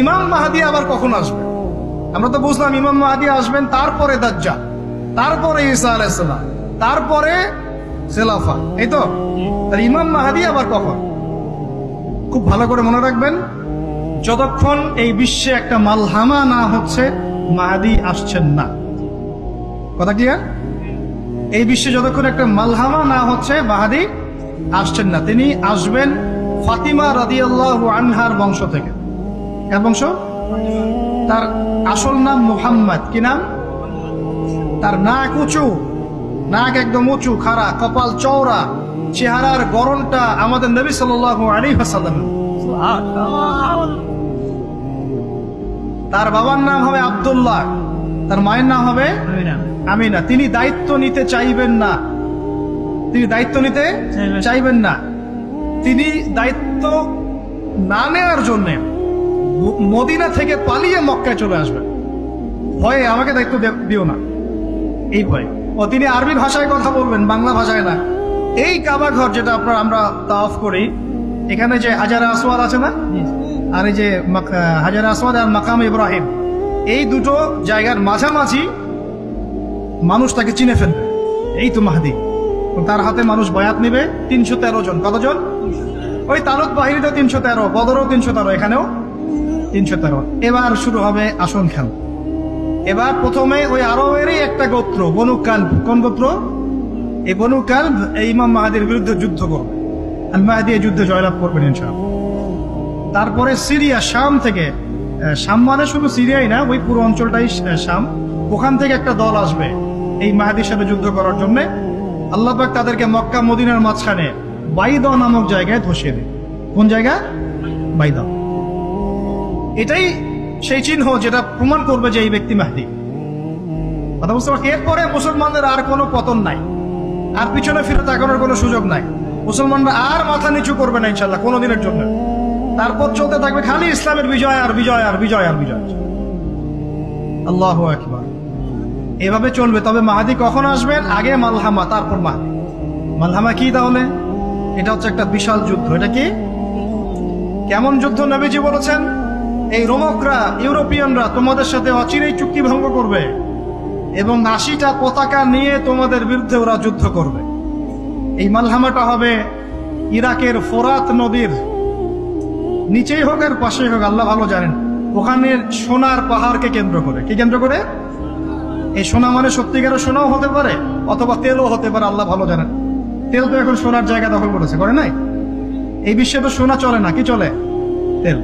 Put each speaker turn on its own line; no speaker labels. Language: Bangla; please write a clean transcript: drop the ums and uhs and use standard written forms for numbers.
ইমাম মাহদী আবার কখন আসবে? আমরা তো বুঝলাম ইমাম মাহদী আসবেন তারপরে দাজ্জাল, তারপরে ঈসা আলাইহিস সালাম, তারপরে খেলাফা, এই তো। তাহলে ইমাম মাহদী আবার কখন? খুব ভালো করে মনে রাখবেন, যতক্ষণ এই বিশ্বে একটা মালহামা না হচ্ছে মাহদী আসছেন না। কথা ক্লিয়ার? এই বিশ্বে যতক্ষণ একটা মালহামা না হচ্ছে মাহদী আসছেন না। তিনি আসবেন ফাতিমা রাদিয়াল্লাহু আনহার বংশ থেকে। কার বংশ? তার আসল নাম মুহাম্মদ। কি নাম? তার নাক উঁচু, নাক একদম উঁচু, খাড়া, কপাল চওড়া, চেহারার গড়নটা আমাদের নবী সাল্লাল্লাহু আলাইহি ওয়াসাল্লাম। তার বাবার নাম হবে আব্দুল্লাহ, তার মায়ের নাম হবে আমিনা। তিনি দায়িত্ব নিতে চাইবেন না, তিনি দায়িত্ব নিতে চাইবেন না। তিনি দায়িত্ব না নেওয়ার জন্য মদিনা থেকে পালিয়ে মক্কায় চলে আসবেন। ভয়ে আমাকে দায়িত্ব দিও না, এই ভয়ে। ও তিনি আরবি ভাষায় কথা বলবেন, বাংলা ভাষায় না। এই কাবা ঘর যেটা আমরা তাওয়াফ করি, এখানে যে হাজারে আসওয়াদ আছে না, আর এই যে হাজারে আসওয়াদ আর মাকাম ইব্রাহিম, এই দুটো জায়গার মাঝামাঝি মানুষ তাকে চিনে ফেলবে। এই তো মাহদী। তার হাতে মানুষ বয়াত নেবে 313 জন। কতজন? ওই তালুত বাহিনীতে 313, বদরও 313, এখানেও 313। এবার শুরু হবে আসন খেল। এবার প্রথমে ওই আরবেরই একটা গোত্র, বনু কালব। কোন গোত্র? এই বনু কালব এই ইমাম মাহদীর বিরুদ্ধে যুদ্ধ করবে। আর মাহদী এই যুদ্ধে জয়লাভ করবেন ইনশাআল্লাহ। তারপরে সিরিয়া, শাম থেকে, শাম মানে শুধু সিরিয়াই না, ওই পুরো অঞ্চলটাই শাম, ওখান থেকে একটা দল আসবে এই মাহদীর সাথে যুদ্ধ করার জন্য। আল্লাহ পাক তাদেরকে মক্কা মদিনার মাঝখানে বাইদা নামক জায়গায় ধসিয়ে দেবে। কোন জায়গা? বাইদা। এটাই সেই চিহ্ন যেটা প্রমাণ করবে যে এই ব্যক্তি মাহদী। কথা বুঝতে পারছি? এরপরে মুসলমানদের আর কোনো পতন নাই, আর পিছনে ফিরে তাকানোর কোনো সুযোগ নাই। মুসলমানরা আর মাথা নিচু করবে না ইনশাল্লাহ কোনোদিনের জন্য। তারপর চলতে থাকবে খালি ইসলামের বিজয় আর বিজয় আর বিজয় আর বিজয়। আল্লাহু আকবার। এভাবে চলবে। তবে মাহদী কখন আসবেন? আগে মালহামা, তারপর মাহদী। মালহামা কি তাহলে? এটা হচ্ছে একটা বিশাল যুদ্ধ। এটা কি? কেমন যুদ্ধ? নবীজি বলেছেন, এই রোমকরা, ইউরোপিয়ানরা তোমাদের সাথে অচিরেই চুক্তি ভঙ্গ করবে এবং 80টা পতাকা নিয়ে তোমাদের বিরুদ্ধে ওরা যুদ্ধ করবে। এই মালহামাটা হবে ইরাকের ফোরাত নদীর নিচেই হোক আর পাশেই হোক, আল্লাহ ভালো জানেন। ওখানে সোনার পাহাড়কে কেন্দ্র করে। কি কেন্দ্র করে? এই সোনা মানে সত্যিকারের সোনাও হতে পারে, অথবা তেলও হতে পারে, আল্লাহ ভালো জানেন। তেল তো এখন সোনার জায়গা দখল করেছে, করে নাই? এই বিশ্বে তো সোনা চলে না, কি চলে? তেল।